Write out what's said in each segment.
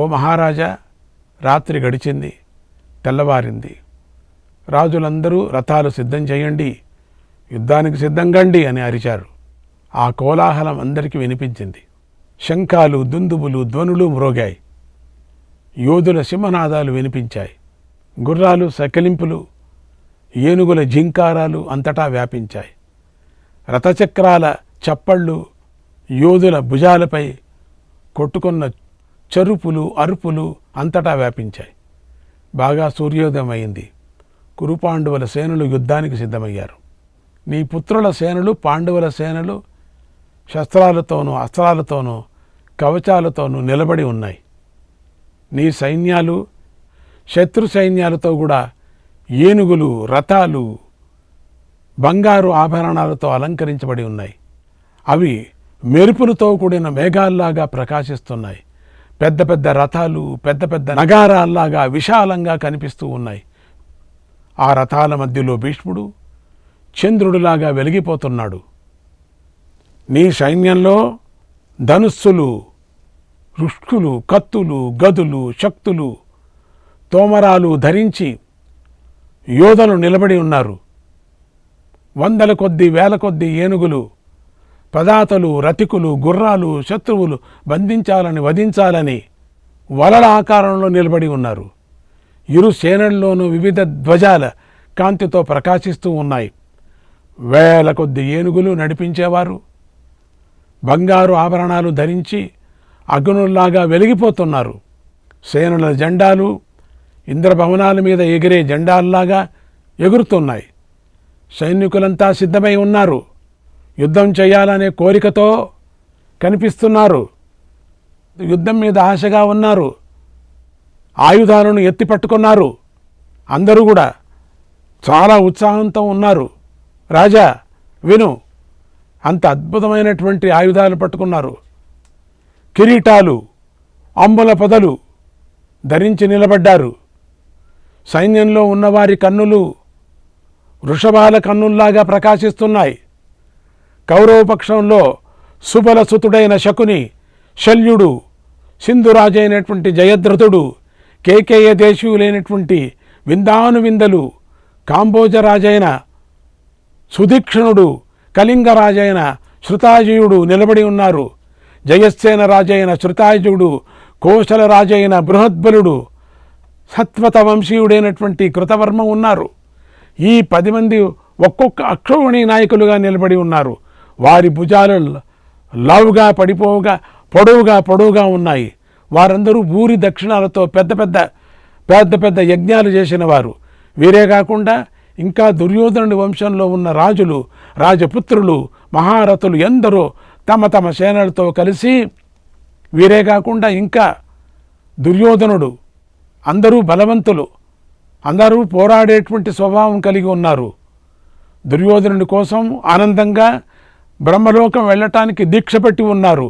ఓ మహారాజా, రాత్రి గడిచింది, తెల్లవారింది. రాజులందరూ రథాలు సిద్ధం చేయండి, యుద్ధానికి సిద్ధంగండి అని అరిచారు. ఆ కోలాహలం అందరికీ వినిపించింది. శంఖాలు, దుందుబులు, ధ్వనులు మ్రోగాయి. యోధుల సింహనాదాలు వినిపించాయి. గుర్రాలు సకిలింపులు, ఏనుగుల జింకారాలు అంతటా వ్యాపించాయి. రథచక్రాల చప్పళ్ళు, యోధుల భుజాలపై కొట్టుకున్న చరుపులు, అరుపులు అంతటా వ్యాపించాయి. బాగా సూర్యోదయం అయింది. కురుపాండవుల సేనలు యుద్ధానికి సిద్ధమయ్యారు. నీ పుత్రుల సేనలు, పాండవుల సేనలు శస్త్రాలతోనూ అస్త్రాలతోనూ కవచాలతోనూ నిలబడి ఉన్నాయి. నీ సైన్యాలు శత్రు సైన్యాలతో కూడా ఏనుగులు, రథాలు బంగారు ఆభరణాలతో అలంకరించబడి ఉన్నాయి. అవి మెరుపులతో కూడిన మేఘాల్లాగా ప్రకాశిస్తున్నాయి. పెద్ద పెద్ద రథాలు పెద్ద పెద్ద నగారాల్లాగా విశాలంగా కనిపిస్తూ ఉన్నాయి. ఆ రథాల మధ్యలో భీష్ముడు చంద్రుడిలాగా వెలిగిపోతున్నాడు. నీ సైన్యంలో ధనుస్సులు, రుష్కులు, కత్తులు, గదులు, శక్తులు, తోమరాలు ధరించి యోధులు నిలబడి ఉన్నారు. వందల కొద్దీ, వేల కొద్దీ ఏనుగులు, పదాతలు, రతికులు, గుర్రాలు శత్రువులు బంధించాలని, వధించాలని వలల ఆకారంలో నిలబడి ఉన్నారు. ఇరు సేనల్లోనూ వివిధ ధ్వజాల కాంతితో ప్రకాశిస్తూ ఉన్నాయి. వేల కొద్ది ఏనుగులు నడిపించేవారు బంగారు ఆభరణాలు ధరించి అగ్నుల్లాగా వెలిగిపోతున్నారు. సేనల జెండాలు ఇంద్రభవనాల మీద ఎగిరే జెండాల్లాగా ఎగురుతున్నాయి. సైనికులంతా సిద్ధమై ఉన్నారు. యుద్ధం చేయాలనే కోరికతో కనిపిస్తున్నారు. యుద్ధం మీద ఆశగా ఉన్నారు. ఆయుధాలను ఎత్తి పట్టుకున్నారు. అందరూ కూడా చాలా ఉత్సాహంతో ఉన్నారు. రాజా విను, అంత అద్భుతమైనటువంటి ఆయుధాలు పట్టుకున్నారు. కిరీటాలు, అంబుల పొదలు ధరించి నిలబడ్డారు. సైన్యంలో ఉన్నవారి కన్నులు వృషభాల కన్నుల్లాగా ప్రకాశిస్తున్నాయి. కౌరవపక్షంలో సుబలసుతుడైన శకుని, శల్యుడు, సింధురాజైనటువంటి జయద్రథుడు, కేకేయ దేశీయులైనటువంటి విందానువిందలు, కాంబోజరాజైన సుదీక్షణుడు, కళింగరాజైన శృతాజయుడు నిలబడి ఉన్నారు. జయసేన రాజైన శృతాజయుడు, కోశల రాజైన బృహద్బలుడు, సత్వత వంశీయుడైనటువంటి కృతవర్మ ఉన్నారు. ఈ 10 మంది ఒక్కొక్క అక్షోహిణీ నాయకులుగా నిలబడి ఉన్నారు. వారి భుజాలు లావుగా పొడవుగా ఉన్నాయి. వారందరూ భూరి దక్షిణాలతో పెద్ద పెద్ద యజ్ఞాలు చేసిన వారు. వీరే కాకుండా ఇంకా దుర్యోధనుడి వంశంలో ఉన్న రాజులు, రాజపుత్రులు, మహారథులు ఎందరో తమ తమ సేనలతో కలిసి, వీరే కాకుండా ఇంకా దుర్యోధనుడు, అందరూ బలవంతులు, అందరూ పోరాడేటువంటి స్వభావం కలిగి ఉన్నారు. దుర్యోధనుడి కోసం ఆనందంగా బ్రహ్మలోకం వెళ్ళటానికి దీక్ష పెట్టి ఉన్నారు.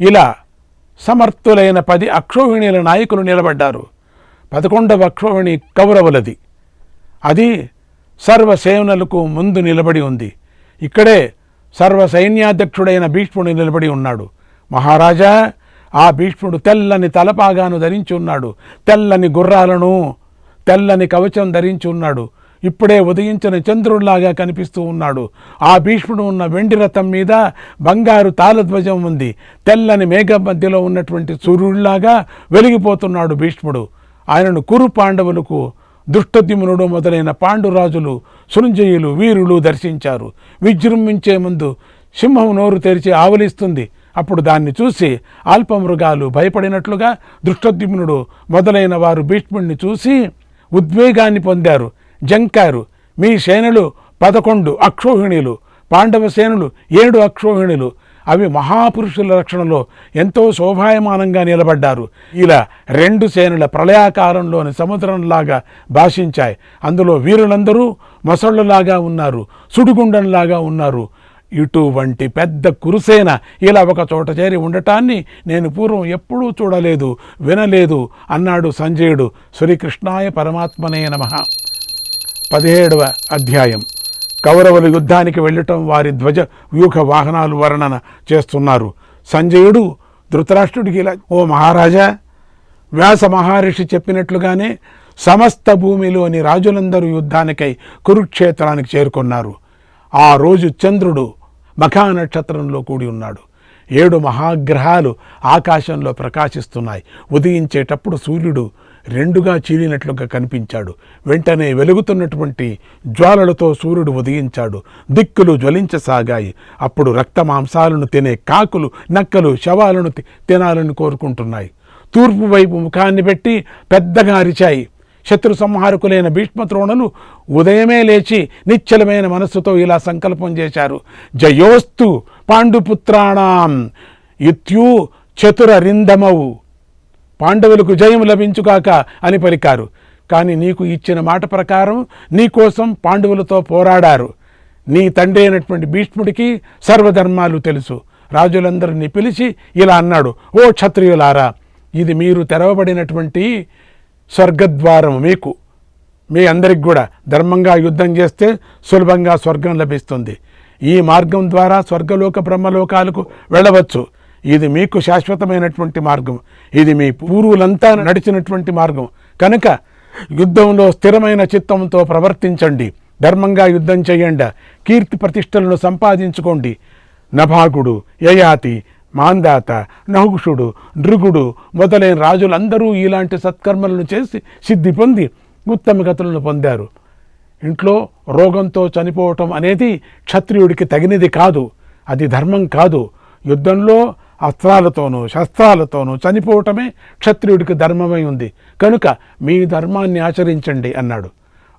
ఇలా సమర్థులైన 10 అక్షోహిణీల నాయకులు నిలబడ్డారు. 11వ అక్షోహిణి కౌరవులది. అది సర్వసేనలకు ముందు నిలబడి ఉంది. ఇక్కడే సర్వ సైన్యాధ్యక్షుడైన భీష్ముడు నిలబడి ఉన్నాడు. మహారాజా, ఆ భీష్ముడు తెల్లని తలపాగాను ధరించి ఉన్నాడు. తెల్లని గుర్రాలను, తెల్లని కవచం ధరించి ఉన్నాడు. ఇప్పుడే ఉదయించిన చంద్రుడిలాగా కనిపిస్తూ ఉన్నాడు. ఆ భీష్ముడు ఉన్న వెండి రథం మీద బంగారు తాళధ్వజం ఉంది. తెల్లని మేఘ మధ్యలో ఉన్నటువంటి సూర్యుడిలాగా వెలిగిపోతున్నాడు భీష్ముడు. ఆయనను కురు పాండవులకు దుష్టద్యుమ్నుడు మొదలైన పాండురాజులు, సుంజయులు, వీరులు దర్శించారు. విజృంభించే ముందు సింహం నోరు తెరిచి ఆవలిస్తుంది. అప్పుడు దాన్ని చూసి అల్పమృగాలు భయపడినట్లుగా దృష్టద్యుమ్నుడు మొదలైన వారు భీష్ముడిని చూసి ఉద్వేగాన్ని పొందారు, జంకారు. మీ సేనలు 11 అక్షోహిణీలు, పాండవ సేనలు 7 అక్షోహిణీలు. అవి మహాపురుషుల రక్షణలో ఎంతో శోభాయమానంగా నిలబడ్డారు. ఇలా 2 సేనల ప్రళయాకారంలోని సముద్రంలాగా భాషించాయి. అందులో వీరులందరూ మొసళ్ళలాగా ఉన్నారు, సుడిగుండంలాగా ఉన్నారు. ఇటువంటి పెద్ద కురుసేన ఇలా ఒక చోట చేరి ఉండటాన్ని నేను పూర్వం ఎప్పుడూ చూడలేదు, వినలేదు అన్నాడు సంజయుడు. శ్రీకృష్ణాయ పరమాత్మనే నమః. 17వ అధ్యాయం. కౌరవులు యుద్ధానికి వెళ్ళటం, వారి ధ్వజ వ్యూహ వాహనాలు వర్ణన చేస్తున్నారు. సంజయుడు ధృతరాష్ట్రుడికి ఇలా, ఓ మహారాజా, వ్యాస మహర్షి చెప్పినట్లుగానే సమస్త భూమిలోని రాజులందరూ యుద్ధానికై కురుక్షేత్రానికి చేరుకున్నారు. ఆ రోజు చంద్రుడు మఖా నక్షత్రంలో కూడి ఉన్నాడు. 7 మహాగ్రహాలు ఆకాశంలో ప్రకాశిస్తున్నాయి. ఉదయించేటప్పుడు సూర్యుడు 2గా చీలినట్లుగా కనిపించాడు. వెంటనే వెలుగుతున్నటువంటి జ్వాలలతో సూర్యుడు ఉదయించాడు. దిక్కులు జ్వలించసాగాయి. అప్పుడు రక్త మాంసాలను తినే కాకులు, నక్కలు శవాలను తినాలని కోరుకుంటున్నాయి. తూర్పు వైపు ముఖాన్ని పెట్టి పెద్దగా అరిచాయి. శత్రు సంహారకులైన భీష్మద్రోణులు ఉదయమే లేచి నిశ్చలమైన మనస్సుతో ఇలా సంకల్పం చేశారు. జయోస్తు పాండుపుత్రాణం ఇత్యూ చతురరిందమౌ, పాండవులకు జయం లభించుగాక అని పలికారు. కానీ నీకు ఇచ్చిన మాట ప్రకారం నీకోసం పాండవులతో పోరాడారు. నీ తండ్రి అయినటువంటి భీష్ముడికి సర్వధర్మాలు తెలుసు. రాజులందరినీ పిలిచి ఇలా అన్నాడు, ఓ క్షత్రియులారా, ఇది మీరు తెరవబడినటువంటి స్వర్గద్వారం. మీ అందరికి కూడా ధర్మంగా యుద్ధం చేస్తే సులభంగా స్వర్గం లభిస్తుంది. ఈ మార్గం ద్వారా స్వర్గలోక బ్రహ్మలోకాలకు వెళ్ళవచ్చు. ఇది మీకు శాశ్వతమైనటువంటి మార్గం. ఇది మీ పూర్వులంతా నడిచినటువంటి మార్గం. కనుక యుద్ధంలో స్థిరమైన చిత్తంతో ప్రవర్తించండి. ధర్మంగా యుద్ధం చేయండి. కీర్తి ప్రతిష్టలను సంపాదించుకోండి. నభాగుడు, యయాతి, మాందాత, నహుషుడు, నృగుడు మొదలైన రాజులందరూ ఇలాంటి సత్కర్మలను చేసి సిద్ధి పొంది ఉత్తమ గతులను పొందారు. ఇంట్లో రోగంతో చనిపోవటం అనేది క్షత్రియుడికి తగినది కాదు. అది ధర్మం కాదు. యుద్ధంలో అస్త్రాలతోనూ శస్త్రాలతోనూ చనిపోవటమే క్షత్రియుడికి ధర్మమై ఉంది. కనుక మీ ధర్మాన్ని ఆచరించండి అన్నాడు.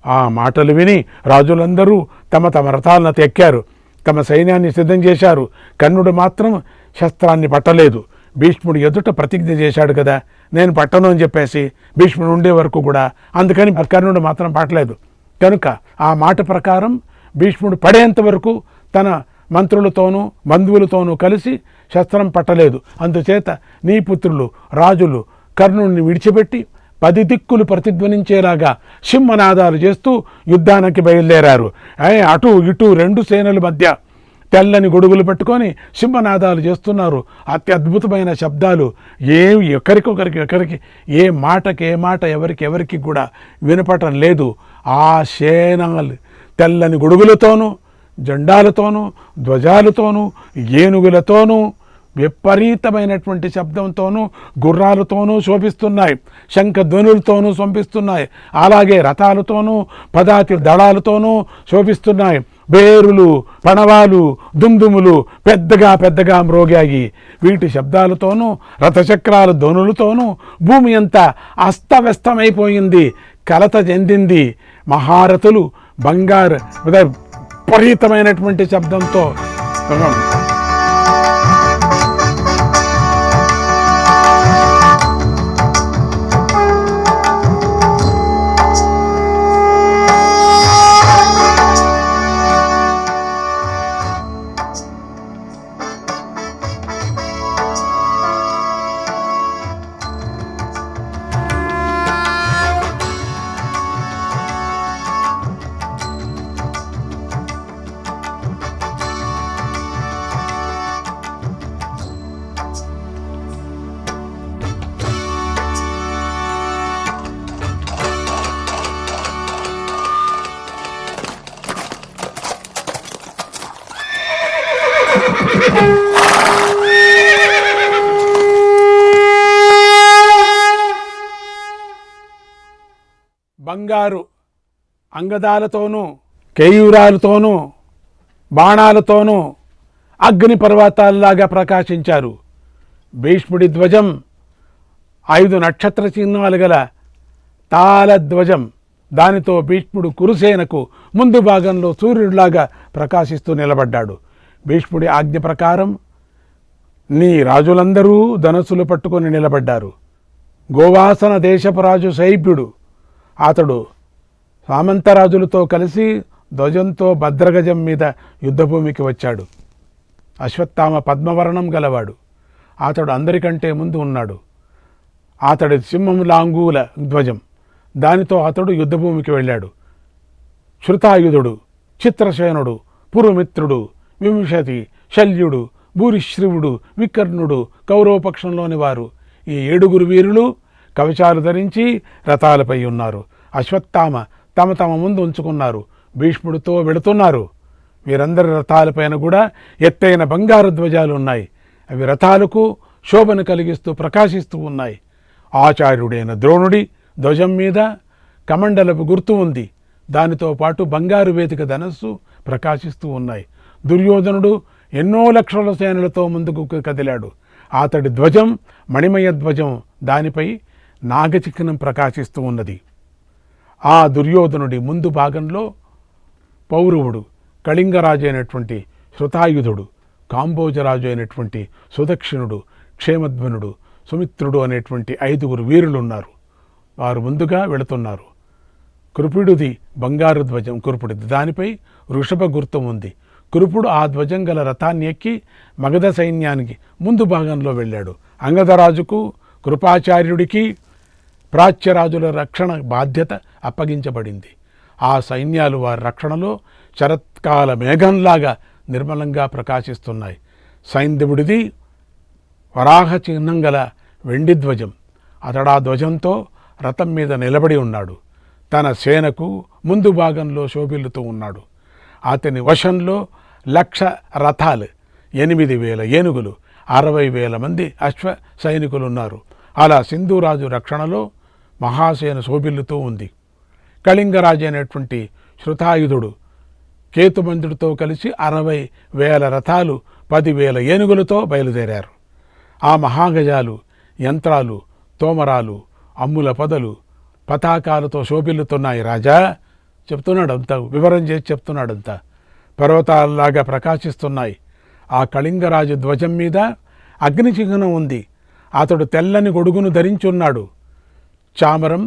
ఆ మాటలు విని రాజులందరూ తమ తమ రథాలను తెక్కారు. తమ సైన్యాన్ని సిద్ధం చేశారు. కర్ణుడు మాత్రం శస్త్రాన్ని పట్టలేదు. భీష్ముడు ఎదుట ప్రతిజ్ఞ చేశాడు కదా, నేను పట్టను అని చెప్పేసి భీష్ముడు ఉండే వరకు కూడా. అందుకని కర్ణుడు మాత్రం పట్టలేదు. కనుక ఆ మాట ప్రకారం భీష్ముడు పడేంత వరకు తన మంత్రులతోనూ బంధువులతోనూ కలిసి శస్త్రం పట్టలేదు. అందుచేత నీ పుత్రులు రాజులు కర్ణుడిని విడిచిపెట్టి 10 దిక్కులు ప్రతిధ్వనించేలాగా సింహనాదాలు చేస్తూ యుద్ధానికి బయలుదేరారు. అటు ఇటు 2 సేనల మధ్య తెల్లని గొడుగులు పెట్టుకొని సింహనాదాలు చేస్తున్నారు. అత్యద్భుతమైన శబ్దాలు. ఒకరికి ఏ మాట ఎవరికి కూడా వినపటం లేదు. ఆ సేనలు తెల్లని గొడుగులతోనూ జెండాలతోనూ ధ్వజాలతోనూ ఏనుగులతోనూ విపరీతమైనటువంటి శబ్దంతోనూ గుర్రాలతోనూ శోభిస్తున్నాయి. శంఖధ్వనులతోనూ శోభిస్తున్నాయి. అలాగే రథాలతోనూ పదాతి దళాలతోనూ శోభిస్తున్నాయి. బేరులు, పణవాలు, దుమ్దుములు పెద్దగా మ్రోగాయి. వీటి శబ్దాలతోనూ రథచక్రాల ధ్వనులతోనూ భూమి అంతా అస్తవ్యస్తమైపోయింది, కలత చెందింది. మహారథులు బంగారు విపరీతమైనటువంటి శబ్దంతో బంగారు అంగదాలతోనూ కేయూరాలతోనూ బాణాలతోనూ అగ్ని పర్వతాల్లాగా ప్రకాశించారు. భీష్ముడి ధ్వజం 5 నక్షత్ర చిహ్నాలు గల తాళధ్వజం. దానితో భీష్ముడు కురుసేనకు ముందు భాగంలో సూర్యుడిలాగా ప్రకాశిస్తూ నిలబడ్డాడు. భీష్ముడి ఆజ్ఞ ప్రకారం నీ రాజులందరూ ధనస్సులు పట్టుకొని నిలబడ్డారు. గోవాసన దేశపు రాజు శైబ్యుడు, అతడు సామంతరాజులతో కలిసి ధ్వజంతో భద్రగజం మీద యుద్ధభూమికి వచ్చాడు. అశ్వత్థామ పద్మవర్ణం గలవాడు. అతడు అందరికంటే ముందు ఉన్నాడు. అతడి సింహం లాంగూల ధ్వజం. దానితో అతడు యుద్ధభూమికి వెళ్ళాడు. శృతాయుధుడు, చిత్రసేనుడు, పురుమిత్రుడు, వింశతి, శల్యుడు, భూరిశ్రవుడు, వికర్ణుడు కౌరవపక్షంలోని వారు. ఈ 7 వీరులు కవచాలు ధరించి రథాలపై ఉన్నారు. అశ్వత్థామ తమ తమ ముందు ఉంచుకున్నారు. భీష్ముడితో వెళుతున్నారు. వీరందరి రథాలపైన కూడా ఎత్తైన బంగారు ధ్వజాలు ఉన్నాయి. అవి రథాలకు శోభను కలిగిస్తూ ప్రకాశిస్తూ ఉన్నాయి. ఆచార్యుడైన ద్రోణుడి ధ్వజం మీద కమండలపు గుర్తు ఉంది. దానితో పాటు బంగారు వేదిక ధనస్సు ప్రకాశిస్తూ ఉన్నాయి. దుర్యోధనుడు ఎన్నో లక్షల సేనలతో ముందుకు కదిలాడు. అతడి ధ్వజం మణిమయ ధ్వజం, దానిపై నాగచిహ్నం ప్రకాశిస్తూ ఉన్నది. ఆ దుర్యోధనుడి ముందు భాగంలో పౌరవుడు, కళింగరాజు అయినటువంటి శృతాయుధుడు, కాంబోజరాజు అయినటువంటి సుదక్షిణుడు, క్షేమధ్వనుడు, సుమిత్రుడు అనేటువంటి 5 వీరులు ఉన్నారు. వారు ముందుగా వెళుతున్నారు. కృపుడిది బంగారు ధ్వజం, కృపుడిది, దానిపై వృషభ గుర్తం ఉంది. కృపుడు ఆ ధ్వజం గల రథాన్ని ఎక్కి మగధ సైన్యానికి ముందు భాగంలో వెళ్ళాడు. అంగదరాజుకు, కృపాచార్యుడికి ప్రాచ్యరాజుల రక్షణ బాధ్యత అప్పగించబడింది. ఆ సైన్యాలు వారి రక్షణలో శరత్కాల మేఘంలాగా నిర్మలంగా ప్రకాశిస్తున్నాయి. సైంధవుడిది వరాహ చిహ్నం గల వెండి ధ్వజం. అతడా ధ్వజంతో రథం మీద నిలబడి ఉన్నాడు. తన సేనకు ముందు భాగంలో శోభిల్లుతూ ఉన్నాడు. అతని వశంలో 1,00,000 రథాలు, 8,000 ఏనుగులు, 60,000 మంది అశ్వ సైనికులున్నారు. అలా సింధురాజు రక్షణలో మహాసేన శోభిల్లుతూ ఉంది. కళింగరాజు అయినటువంటి శృతాయుధుడు కేతుమంతుడితో కలిసి 60,000 రథాలు, 10,000 ఏనుగులతో బయలుదేరారు. ఆ మహాగజాలు యంత్రాలు, తోమరాలు, అమ్ముల పొదలు, పతాకాలతో శోభిల్లుతున్నాయి. రాజా చెప్తున్నాడంతా, వివరం చేసి చెప్తున్నాడంతా. పర్వతాల్లాగా ప్రకాశిస్తున్నాయి. ఆ కళింగరాజు ధ్వజం మీద అగ్ని చిహ్నం ఉంది. అతడు తెల్లని గొడుగును ధరించున్నాడు. చామరం,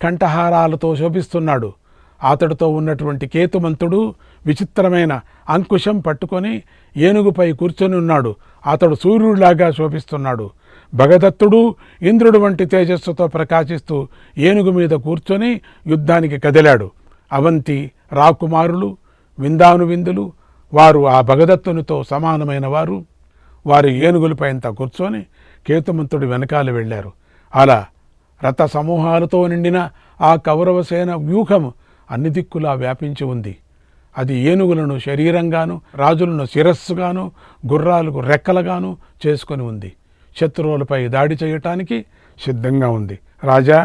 కంఠహారాలతో శోభిస్తున్నాడు. అతడితో ఉన్నటువంటి కేతుమంతుడు విచిత్రమైన అంకుశం పట్టుకొని ఏనుగుపై కూర్చొని ఉన్నాడు. అతడు సూర్యుడిలాగా శోభిస్తున్నాడు. భగదత్తుడు ఇంద్రుడు వంటి తేజస్సుతో ప్రకాశిస్తూ ఏనుగు మీద కూర్చొని యుద్ధానికి కదిలాడు. అవంతి రాకుమారులు, విందానువిందులు, వారు ఆ భగదత్తునితో సమానమైన వారు, వారి ఏనుగులపైంత కూర్చొని కేతుమంతుడి వెనకాల వెళ్ళారు. అలా రథ సమూహాలతో నిండిన ఆ కౌరవసేన వ్యూహము అన్ని దిక్కులా వ్యాపించి ఉంది. అది ఏనుగులను శరీరంగాను, రాజులను శిరస్సుగాను, గుర్రాలకు రెక్కలుగాను చేసుకొని ఉంది. శత్రువులపై దాడి చేయటానికి సిద్ధంగా ఉంది. రాజా,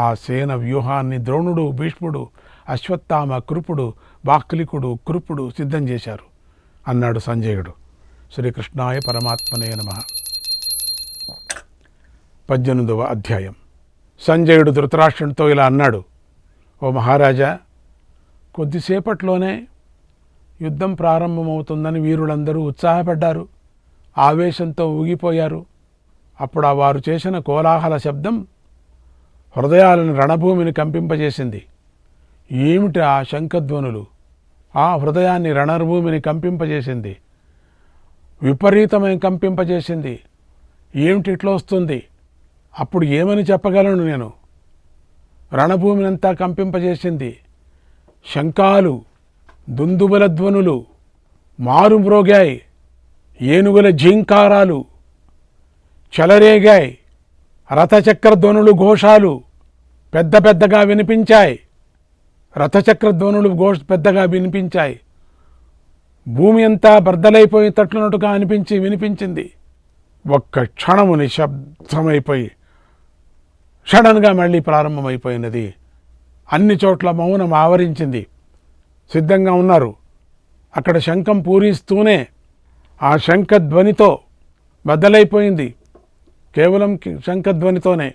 ఆ సేన వ్యూహాన్ని ద్రోణుడు, భీష్ముడు, అశ్వత్థామ, కృపుడు, బాక్లికుడు, కృపుడు సిద్ధం చేశారు అన్నాడు సంజయుడు. శ్రీకృష్ణాయ పరమాత్మనే నమః. 18వ అధ్యాయం. సంజయుడు ధృతరాష్ట్రునితో ఇలా అన్నాడు. ఓ మహారాజా, కొద్దిసేపట్లోనే యుద్ధం ప్రారంభమవుతుందని వీరులందరూ ఉత్సాహపడ్డారు, ఆవేశంతో ఊగిపోయారు. అప్పుడు వారు చేసిన కోలాహల శబ్దం హృదయాలను, రణభూమిని కంపింపజేసింది. ఏమిటి ఆ శంఖధ్వనులు? ఆ హృదయాన్ని, రణభూమిని కంపింపజేసింది, విపరీతమైన కంపింపజేసింది. ఏమిటి ఇట్లా వస్తుంది? అప్పుడు ఏమని చెప్పగలను నేను? రణభూమినంతా కంపింపజేసింది. శంఖాలు, దుందుబుల ధ్వనులు మారుమ్రోగాయి. ఏనుగుల ఝీంకారాలు చెలరేగాయి. రథచక్ర ధ్వనులు, ఘోషాలు పెద్ద పెద్దగా వినిపించాయి. రథచక్ర ధ్వనులు పెద్దగా వినిపించాయి. భూమి అంతా బర్దలైపోయేటట్లున్నట్టుగా వినిపించింది. ఒక్క క్షణము నిశ్శబ్దమైపోయి సడన్గా మళ్ళీ ప్రారంభమైపోయినది. అన్ని చోట్ల మౌనం ఆవరించింది. సిద్ధంగా ఉన్నారు. అక్కడ శంఖం పూరిస్తూనే ఆ శంఖధ్వనితో బద్దలైపోయింది. కేవలం శంఖధ్వనితోనే.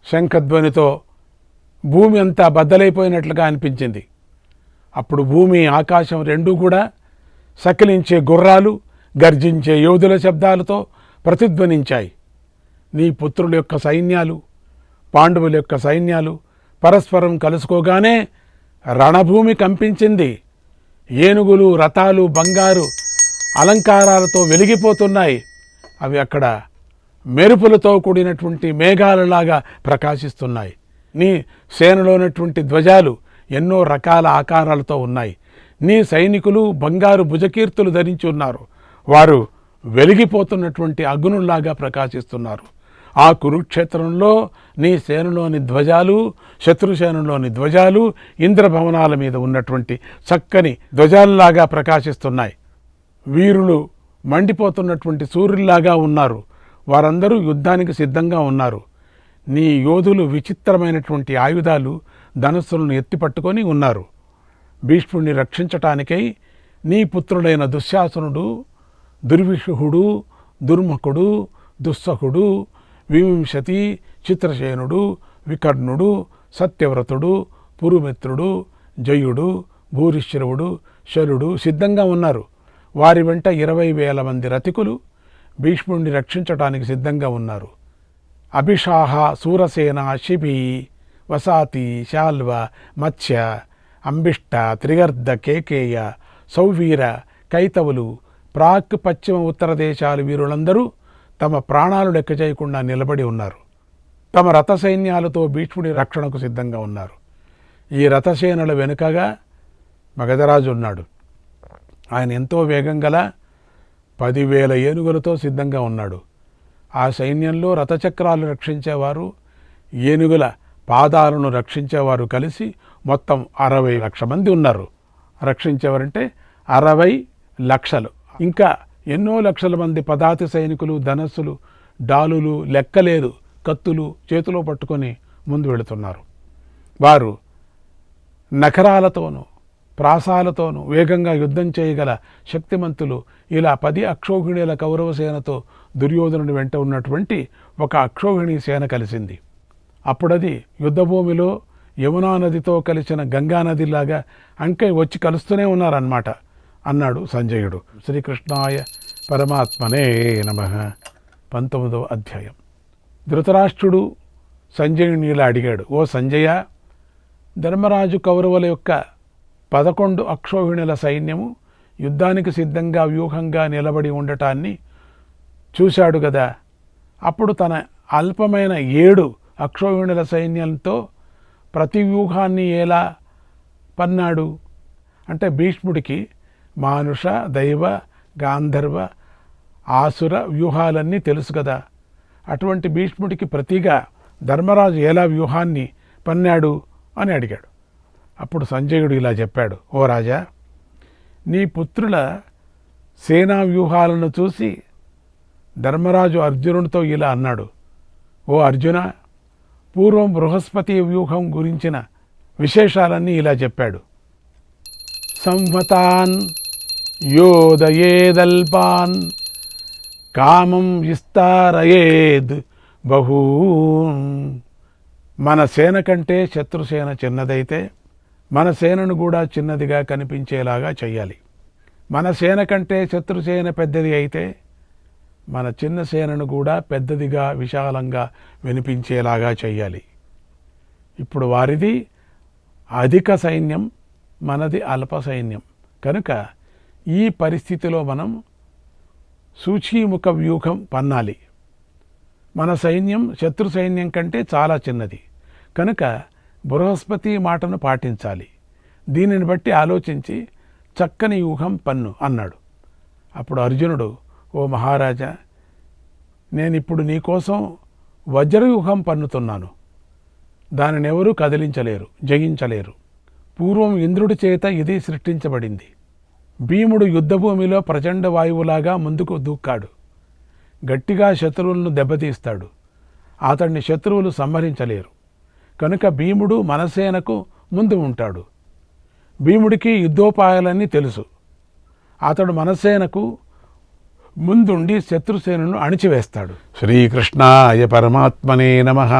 శంఖధ్వనితో భూమి అంతా బద్దలైపోయినట్లుగా అనిపించింది. అప్పుడు భూమి, ఆకాశం రెండూ కూడా సకిలించే గుర్రాలు, గర్జించే యోధుల శబ్దాలతో ప్రతిధ్వనించాయి. నీ పుత్రుల యొక్క సైన్యాలు, పాండవుల యొక్క సైన్యాలు పరస్పరం కలుసుకోగానే రణభూమి కంపించింది. ఏనుగులు, రథాలు బంగారు అలంకారాలతో వెలిగిపోతున్నాయి. అవి అక్కడ మెరుపులతో కూడినటువంటి మేఘాలలాగా ప్రకాశిస్తున్నాయి. నీ సేనలో ఉన్నటువంటి ధ్వజాలు ఎన్నో రకాల ఆకారాలతో ఉన్నాయి. నీ సైనికులు బంగారు భుజకీర్తులు ధరించి ఉన్నారు. వారు వెలిగిపోతున్నటువంటి అగ్నుల్లాగా ప్రకాశిస్తున్నారు. ఆ కురుక్షేత్రంలో నీ సేనలోని ధ్వజాలు, శత్రుసేనలోని ధ్వజాలు ఇంద్రభవనాల మీద ఉన్నటువంటి చక్కని ధ్వజాలలాగా ప్రకాశిస్తున్నాయి. వీరులు మండిపోతున్నటువంటి సూర్యుల్లాగా ఉన్నారు. వారందరూ యుద్ధానికి సిద్ధంగా ఉన్నారు. నీ యోధులు విచిత్రమైనటువంటి ఆయుధాలు, ధనుస్సులను ఎత్తిపట్టుకొని ఉన్నారు. భీష్ముడిని రక్షించటానికై నీ పుత్రుడైన దుశ్శాసనుడు, దుర్విషుహుడు, దుర్ముఖుడు, దుస్సహుడు, వింశతి, చిత్రసేనుడు, వికర్ణుడు, సత్యవ్రతుడు, పురుమిత్రుడు, జయుడు, భూరిశ్రవుడు, శలుడు సిద్ధంగా ఉన్నారు. వారి వెంట 20,000 మంది రథికులు భీష్ముడిని రక్షించటానికి సిద్ధంగా ఉన్నారు. అభిషాహ, సూరసేన, శిబి, వసాతి, శాల్వ, మత్స్య, అంబిష్ట, త్రిగర్ధ, కేకేయ, సౌవీర, కైతవులు, ప్రాక్, పశ్చిమ, ఉత్తర దేశాలు వీరులందరూ తమ ప్రాణాలు లెక్క చేయకుండా నిలబడి ఉన్నారు. తమ రథసైన్యాలతో భీష్ముడి రక్షణకు సిద్ధంగా ఉన్నారు. ఈ రథసేనల వెనుకగా మగధరాజు ఉన్నాడు. ఆయన ఎంతో వేగం గల 10,000 ఏనుగులతో సిద్ధంగా ఉన్నాడు. ఆ సైన్యంలో రథచక్రాలు రక్షించేవారు, ఏనుగుల పాదాలను రక్షించేవారు కలిసి మొత్తం 60 లక్షల మంది ఉన్నారు. రక్షించేవారంటే 60 లక్షలు. ఇంకా ఎన్నో లక్షల మంది పదాతి సైనికులు, ధనస్సులు, డాలులు లెక్కలేదు కత్తులు చేతిలో పట్టుకొని ముందు వెళుతున్నారు. వారు నఖరాలతోనూ ప్రాసాలతోనూ వేగంగా యుద్ధం చేయగల శక్తిమంతులు. ఇలా 10 అక్షౌహిణీల కౌరవసేనతో దుర్యోధనుడి వెంట ఉన్నటువంటి ఒక అక్షౌహిణీ సేన కలిసింది. అప్పుడది యుద్ధభూమిలో యమునా నదితో కలిసిన గంగా నదిలాగా అంకై వచ్చి కలుస్తూనే ఉన్నారన్నమాట అన్నాడు సంజయుడు. శ్రీకృష్ణాయ పరమాత్మనే నమః. 19వ అధ్యాయం. ధృతరాష్ట్రుడు సంజయుని ఇలా అడిగాడు, ఓ సంజయ, ధర్మరాజు కౌరవుల యొక్క 11 అక్షౌహిణుల సైన్యము యుద్ధానికి సిద్ధంగా వ్యూహంగా నిలబడి ఉండటాన్ని చూశాడు కదా. అప్పుడు తన అల్పమైన 7 అక్షౌహిణుల సైన్యంతో ప్రతి వ్యూహాన్ని ఎలా పన్నాడు అంటే భీష్ముడికి మానుష, దైవ, గాంధర్వ, ఆసుర వ్యూహాలన్నీ తెలుసు కదా. అటువంటి భీష్ముడికి ప్రతిగా ధర్మరాజు ఎలా వ్యూహాన్ని పన్నాడు అని అడిగాడు. అప్పుడు సంజయుడు ఇలా చెప్పాడు, ఓ రాజా, నీ పుత్రుల సేనా వ్యూహాలను చూసి ధర్మరాజు అర్జునుడితో ఇలా అన్నాడు, ఓ అర్జున, పూర్వం బృహస్పతి వ్యూహం గురించిన విశేషాలన్నీ ఇలా చెప్పాడు. సంవతాన్ యోదయేదల్పాన్ కామం విస్తారయేద్ బహూన్. మన సేన కంటే శత్రుసేన చిన్నదైతే మన సేనను కూడా చిన్నదిగా కనిపించేలాగా చెయ్యాలి. మన సేన కంటే శత్రుసేన పెద్దది అయితే మన చిన్న సేనను కూడా పెద్దదిగా విశాలంగా వినిపించేలాగా చెయ్యాలి. ఇప్పుడు వారిది అధిక సైన్యం, మనది అల్ప సైన్యం. కనుక ఈ పరిస్థితిలో మనం సూచీముఖ వ్యూహం పన్నాలి. మన సైన్యం శత్రు సైన్యం కంటే చాలా చిన్నది కనుక బృహస్పతి మాటను పాటించాలి. దీనిని బట్టి ఆలోచించి చక్కని వ్యూహం పన్ను అన్నాడు. అప్పుడు అర్జునుడు, ఓ మహారాజా, నేనిప్పుడు నీకోసం వజ్రవ్యూహం పన్నుతున్నాను. దానిని ఎవరూ కదిలించలేరు, జయించలేరు. పూర్వం ఇంద్రుడి చేత ఇది సృష్టించబడింది. భీముడు యుద్ధభూమిలో ప్రచండ వాయువులాగా ముందుకు దూకాడు. గట్టిగా శత్రువులను దెబ్బతీస్తాడు. అతన్ని శత్రువులు సంహరించలేరు. కనుక భీముడు మనసేనకు ముందు ఉంటాడు. భీముడికి యుద్ధోపాయాలన్నీ తెలుసు. అతడు మనసేనకు ముందుండి శత్రుసేనను అణిచివేస్తాడు. శ్రీకృష్ణాయ పరమాత్మనే నమః.